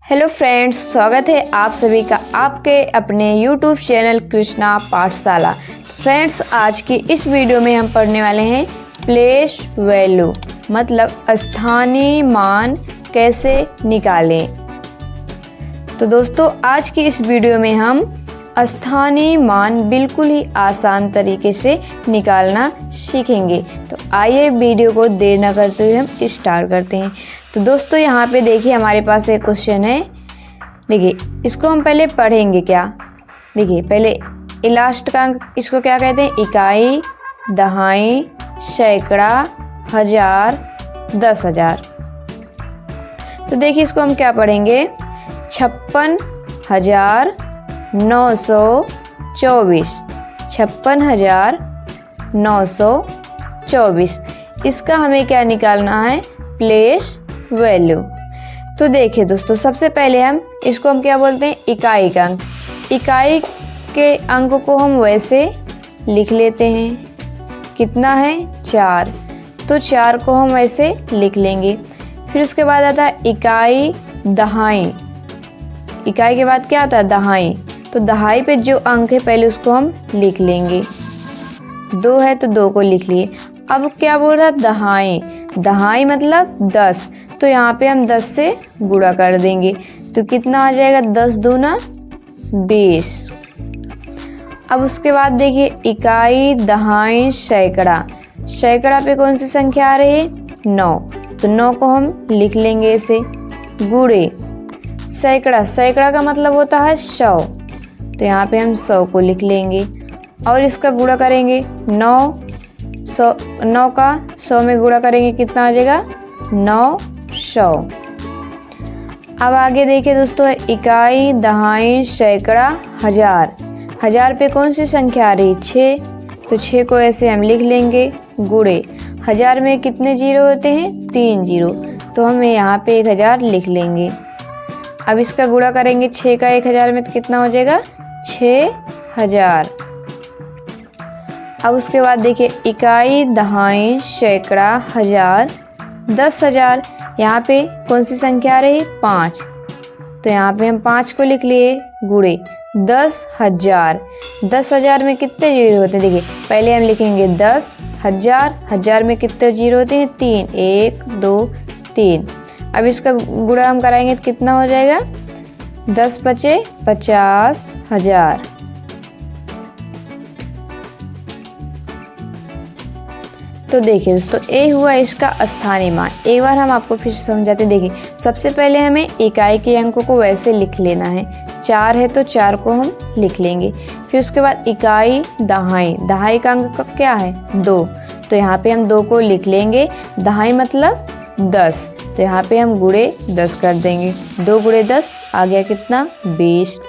Hello friends, स्वागत है आप सभी का आपके अपने यूट्यूब चैनल कृष्णा पाठशाला। फ्रेंड्स, आज की इस वीडियो में हम पढ़ने वाले हैं प्लेस वैल्यू मतलब स्थानीय मान कैसे निकालें। तो दोस्तों, आज की इस वीडियो में हम स्थानीय मान बिल्कुल ही आसान तरीके से निकालना सीखेंगे। तो आइए वीडियो को देर न करते हुए हम स्टार्ट करते हैं। तो दोस्तों, यहाँ पे देखिए हमारे पास एक क्वेश्चन है। देखिए, इसको हम पहले पढ़ेंगे क्या। देखिए, पहले लास्ट का अंक इसको क्या कहते हैं? इकाई, दहाई, सैकड़ा, हजार, 10,000। तो देखिए, इसको हम क्या पढ़ेंगे? 56,924। 56,924 इसका हमें क्या निकालना है? Place value. तो देखिए दोस्तों, सबसे पहले हम क्या बोलते हैं? इकाई का अंक। इकाई के अंक को हम वैसे लिख लेते हैं। कितना है? 4। तो 4 को हम वैसे लिख लेंगे। फिर उसके बाद आता है इकाई, दहाई। इकाई के बाद क्या आता है? दहाई। तो दहाई पे जो अंक है पहले उसको हम लिख लेंगे। 2 है तो 2 को लिख लिए। अब क्या बोल रहा है? दहाई। दहाई मतलब 10। तो यहाँ पे हम 10 से गुणा कर देंगे। तो कितना आ जाएगा? 10 दूना 20। अब उसके बाद देखिए इकाई, दहाई, सैकड़ा। सैकड़ा पे कौन सी संख्या आ रही है? 9। तो 9 को हम लिख लेंगे ऐसे। गुणे सैकड़ा। सैकड़ा का मतलब होता है 100। तो यहाँ पे हम 100 को लिख लेंगे और इसका गुणा करेंगे। 9 का 100 में गुणा करेंगे, कितना आ जाएगा? 900। अब आगे देखिए दोस्तों, इकाई, दहाई, सैकड़ा, हजार। हजार पे कौन सी संख्या आ रही? 6। तो 6 को ऐसे हम लिख लेंगे। गुणे हजार में कितने जीरो होते हैं? 3 जीरो। तो हम यहाँ पे 1000 लिख लेंगे। अब इसका गुणा करेंगे 6 का 1000 में, तो कितना हो जाएगा? 6000। अब उसके बाद देखिए इकाई, दहाई, सैकड़ा, हजार, 10,000। यहाँ पे कौन सी संख्या आ रही? 5। तो यहाँ पे हम 5 को लिख लिए। गुणे 10,000। 10,000 में कितने जीरो होते हैं? देखिए, पहले हम लिखेंगे 10,000। हजार में कितने जीरो होते हैं? 3। 1 2 3। अब इसका गुणा हम कराएंगे तो कितना हो जाएगा? 10 बचे 50,000। तो देखिए दोस्तों, ये हुआ इसका स्थानीय मान। एक बार हम आपको फिर समझाते। देखिए, सबसे पहले हमें इकाई के अंकों को वैसे लिख लेना है। 4 है तो 4 को हम लिख लेंगे। फिर उसके बाद इकाई, दहाई। दहाई का अंक क्या है? 2। तो यहाँ पे हम 2 को लिख लेंगे। दहाई मतलब 10। तो यहाँ पे हम गुणे 10 कर देंगे। 2 गुणे 10 आ गया कितना? 20।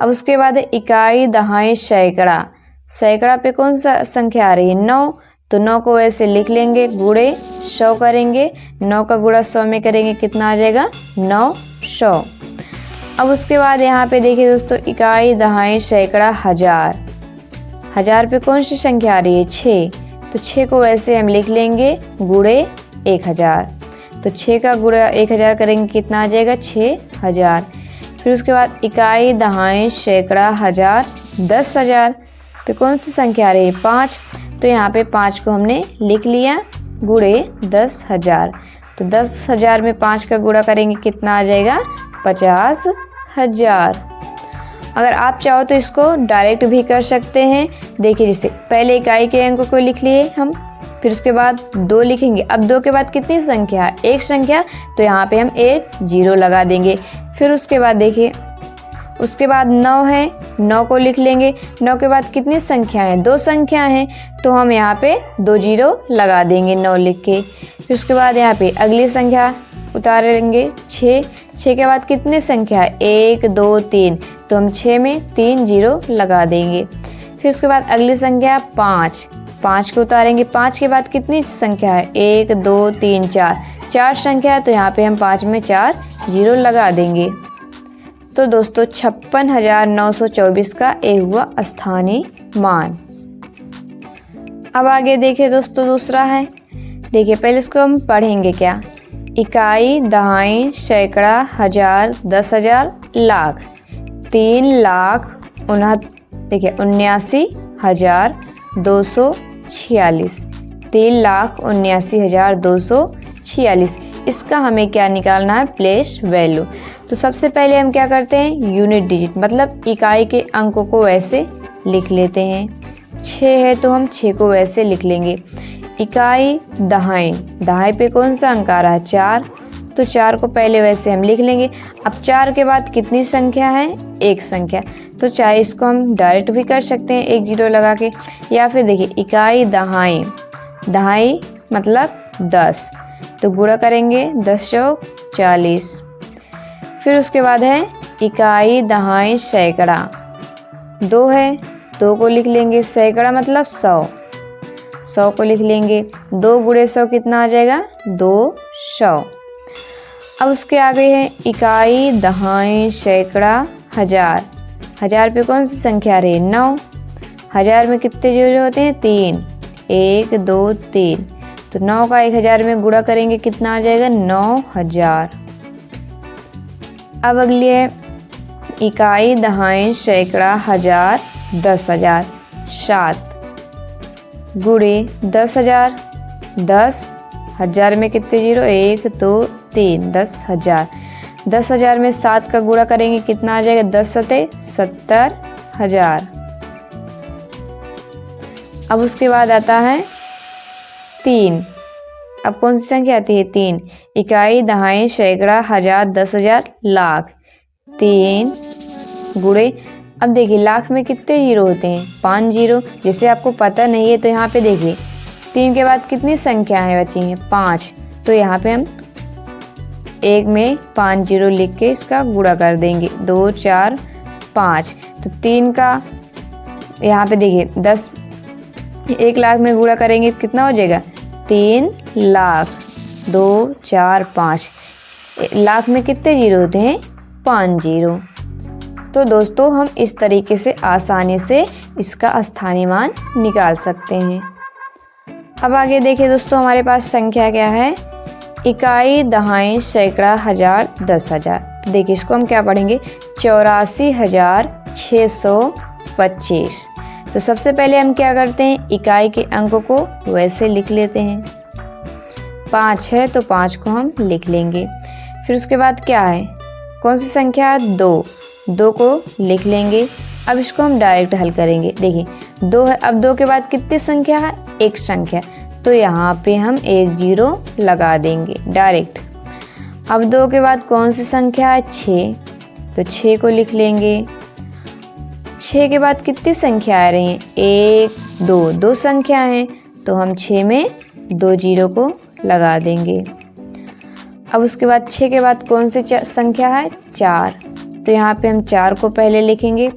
अब उसके बाद इकाई, दहाई, सैकड़ा। सैकड़ा पे कौन सा संख्या आ रही है? 9। तो 9 को ऐसे लिख लेंगे। गुणे 100 करेंगे। 9 का गुणा 100 में करेंगे, कितना आ जाएगा? 900। अब उसके बाद यहाँ पे देखिए दोस्तों, इकाई, दहाई, सैकड़ा, हजार। हजार पे कौन सी संख्या आ रही है? 6। तो 6 को वैसे हम लिख लेंगे। गुणे 1000। तो 6 का गुणा 1000 करेंगे, कितना आ जाएगा? 6000। फिर उसके बाद इकाई, दहाई, सैकड़ा, हजार, 10,000 पे कौन सी संख्या आ रही है? 5। तो यहाँ पे 5 को हमने लिख लिया। गुणे 10,000। तो 10,000 में 5 का गुणा करेंगे, कितना आ जाएगा? 50,000। अगर आप चाहो तो इसको डायरेक्ट भी कर सकते हैं। देखिए, जैसे पहले इकाई के अंकों को लिख लिए हम, फिर उसके बाद 2 लिखेंगे। अब 2 के बाद कितनी संख्या है? एक संख्या। तो यहाँ पे हम 1 जीरो लगा देंगे। फिर उसके बाद देखिए, उसके बाद 9 है। 9 को लिख लेंगे। 9 के बाद कितनी संख्या है? 2 संख्या है। तो हम यहाँ पे 2 जीरो लगा देंगे 9 लिख के। फिर उसके बाद यहाँ पे अगली संख्या उतारेंगे 6। 6 के बाद कितनी संख्या है? 1 2 3। तो हम 6 में 3 जीरो लगा देंगे। फिर उसके बाद अगली संख्या 5। 5 को उतारेंगे। 5 के बाद कितनी संख्या है? 1 2 3 4। 4 संख्या है। तो यहाँ पे हम 5 में 4 जीरो लगा देंगे। तो दोस्तों, 56,924 का ये हुआ स्थानीय मान। अब आगे देखिए दोस्तों, दूसरा है। देखिए, पहले इसको हम पढ़ेंगे क्या। इकाई, दहाई, सैकड़ा, हजार, 10,000, लाख। 3,79,246। 3,79,246। इसका हमें क्या निकालना है? Place value. तो सबसे पहले हम क्या करते हैं? यूनिट डिजिट मतलब इकाई के अंकों को वैसे लिख लेते हैं। 6 है तो हम 6 को वैसे लिख लेंगे। इकाई, दहाई, दहाई पे कौन सा अंक आ रहा है? 4, तो 4 को पहले वैसे हम लिख लेंगे। अब 4 के बाद कितनी संख्या है? एक संख्या, तो चाहे इसको हम डायरेक्ट भी कर सकते हैं 1 0 लगा के, या फिर देखिए इकाई, दहाई, दहाई मतलब 10, तो गुणा करेंगे 10 चौक 40। फिर उसके बाद है इकाई, दहाई, सैकड़ा, 2 है, 2 को लिख लेंगे। सैकड़ा मतलब 100, 100 को लिख लेंगे। 2 गुणे 100 कितना आ जाएगा? 200। अब उसके आगे है इकाई, दहाई, सैकड़ा, हजार। हजार पे कौन सी संख्या आ रही है? 9। हजार में कितने जीरो होते हैं? 3, 1 2 3, तो 9 का 1000 में गुणा करेंगे कितना आ जाएगा? 9000। अब अगली है इकाई, दहाई, सैकड़ा, हजार, 10,000। 7 गुणे 10,000, 10 हजार में कितने जीरो? 1 2 3, 10,000। 10,000 में 7 का गुणा करेंगे कितना आ जाएगा? 10 सते 70,000। अब उसके बाद आता है 3। अब कौन सी संख्या आती है? 3। इकाई, दहाई, सैकड़ा, हजार, 10,000, लाख। 3 गुणे, अब देखिए लाख में कितने जीरो होते हैं? 5 जीरो। जैसे आपको पता नहीं है तो यहाँ पे देखिए 3 के बाद कितनी संख्याएं बची हैं? 5, तो यहाँ पे हम 1 में 5 जीरो लिख के इसका गुणा कर देंगे। 2 4 5, तो 3 का यहाँ पे देखिए 10, 1 लाख में गुणा करेंगे कितना हो जाएगा? 3 लाख। 2 4 5, लाख में कितने जीरो होते हैं? 5 जीरो। तो दोस्तों हम इस तरीके से आसानी से इसका स्थानीय मान निकाल सकते हैं। अब आगे देखिए दोस्तों हमारे पास संख्या क्या है? इकाई, दहाई, सैकड़ा, हजार, 10,000। तो देखिए इसको हम क्या पढ़ेंगे? 84,625। तो सबसे पहले हम क्या करते हैं? इकाई के अंकों को वैसे लिख लेते हैं। 5 है तो 5 को हम लिख लेंगे। फिर उसके बाद क्या है? कौन सी संख्या है? 2, 2 को लिख लेंगे। अब इसको हम डायरेक्ट हल करेंगे। देखिए 2 है, अब 2 के बाद कितनी संख्या है? एक संख्या, तो यहाँ पे हम 1 0 लगा देंगे डायरेक्ट। अब 2 के बाद कौन सी संख्या है? 6, तो 6 को लिख लेंगे। 6 के बाद कितनी संख्या आ रही हैं? 1 2, 2 संख्या हैं, तो हम 6 में 2 जीरो को लगा देंगे। अब उसके बाद 6 के बाद कौन सी संख्या है? 4, तो यहाँ पे हम 4 को पहले लिखेंगे।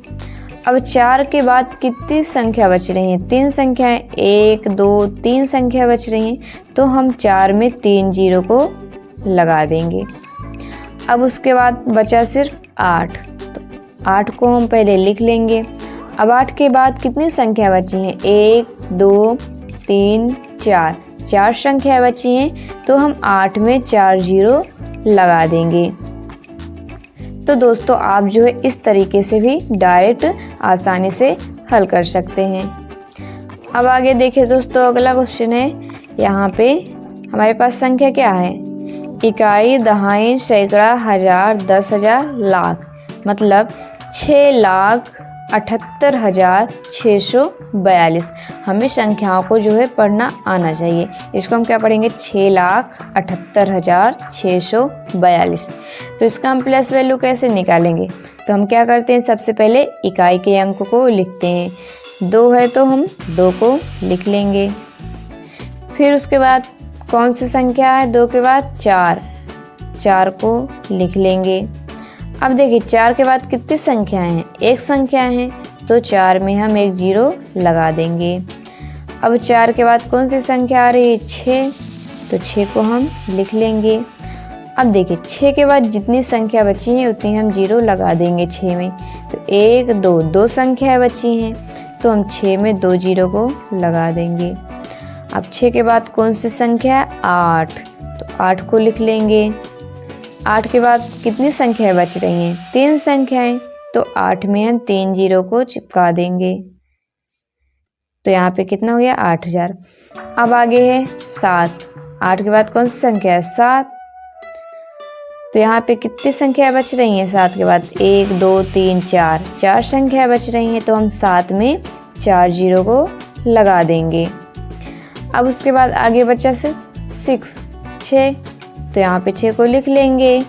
अब 4 के बाद कितनी संख्या बच रही हैं? 3 संख्याएं, 1 2 3 संख्या बच रही हैं, तो हम 4 में 3 जीरो को लगा देंगे। अब उसके बाद बचा सिर्फ 8, तो 8 को हम पहले लिख लेंगे। अब 8 के बाद कितनी संख्या बची हैं? 1 2 3 4, 4 संख्या बची हैं, तो हम 8 में 4 जीरो लगा देंगे। तो दोस्तों आप जो है इस तरीके से भी डायरेक्ट आसानी से हल कर सकते हैं। अब आगे देखिए दोस्तों अगला क्वेश्चन है। यहाँ पे हमारे पास संख्या क्या है? इकाई, दहाई, सैकड़ा, हजार, 10,000, लाख। मतलब 6,78,642। हमें संख्याओं को जो है पढ़ना आना चाहिए। इसको हम क्या पढ़ेंगे? 6,78,642। तो इसका हम प्लस वैल्यू कैसे निकालेंगे? तो हम क्या करते हैं? सबसे पहले इकाई के अंक को लिखते हैं। 2 है तो हम 2 को लिख लेंगे। फिर उसके बाद कौन सी संख्या है? 2 के बाद 4, 4 को लिख लेंगे। अब देखिए 4 के बाद कितनी संख्याएं हैं? एक संख्या है, तो 4 में हम 1 जीरो लगा देंगे। अब 4 के बाद कौन सी संख्या आ रही है? 6, तो 6 को हम लिख लेंगे। अब देखिए 6 के बाद जितनी संख्या बची है उतनी हम जीरो लगा देंगे 6 में। तो 1 2, 2 संख्याएं बची हैं, तो हम 6 में 2 जीरो को लगा देंगे। अब 6 के बाद कौन सी संख्या है? 8, तो 8 को लिख लेंगे। 8 के बाद कितनी संख्याएं बच रही हैं? 3 संख्याएं, तो 8 में हम 3 जीरो को चिपका देंगे। तो यहाँ पे कितना हो गया? 8000। अब आगे है 7। 8 के बाद कौन सी संख्या है? 7। तो यहाँ पे कितनी संख्या बच रही हैं? 7 के बाद 1 2 3 4, 4 संख्या बच रही हैं। तो हम 7 में 4 जीरो को लगा देंगे। अब उसके बाद आगे बचा सिर्फ 6। तो यहाँ पे 6 को लिख लेंगे।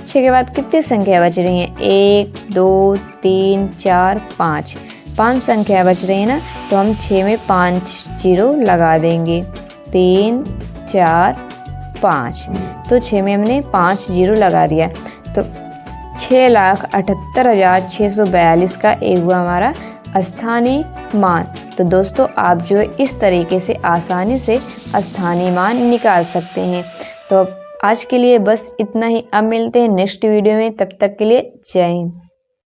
6 के बाद कितनी संख्या बच रही हैं? 1 2 3 4 5, 5 संख्या बच रही है ना। तो हम 6 में 5 जीरो लगा देंगे। 3 4 5, तो 6 में हमने 5 जीरो लगा दिया। तो 6,78,642 का एक हुआ हमारा स्थानीय मान। तो दोस्तों आप जो है इस तरीके से आसानी से स्थानीय मान निकाल सकते हैं। तो आज के लिए बस इतना ही। अब मिलते हैं नेक्स्ट वीडियो में, तब तक के लिए जय हिंद।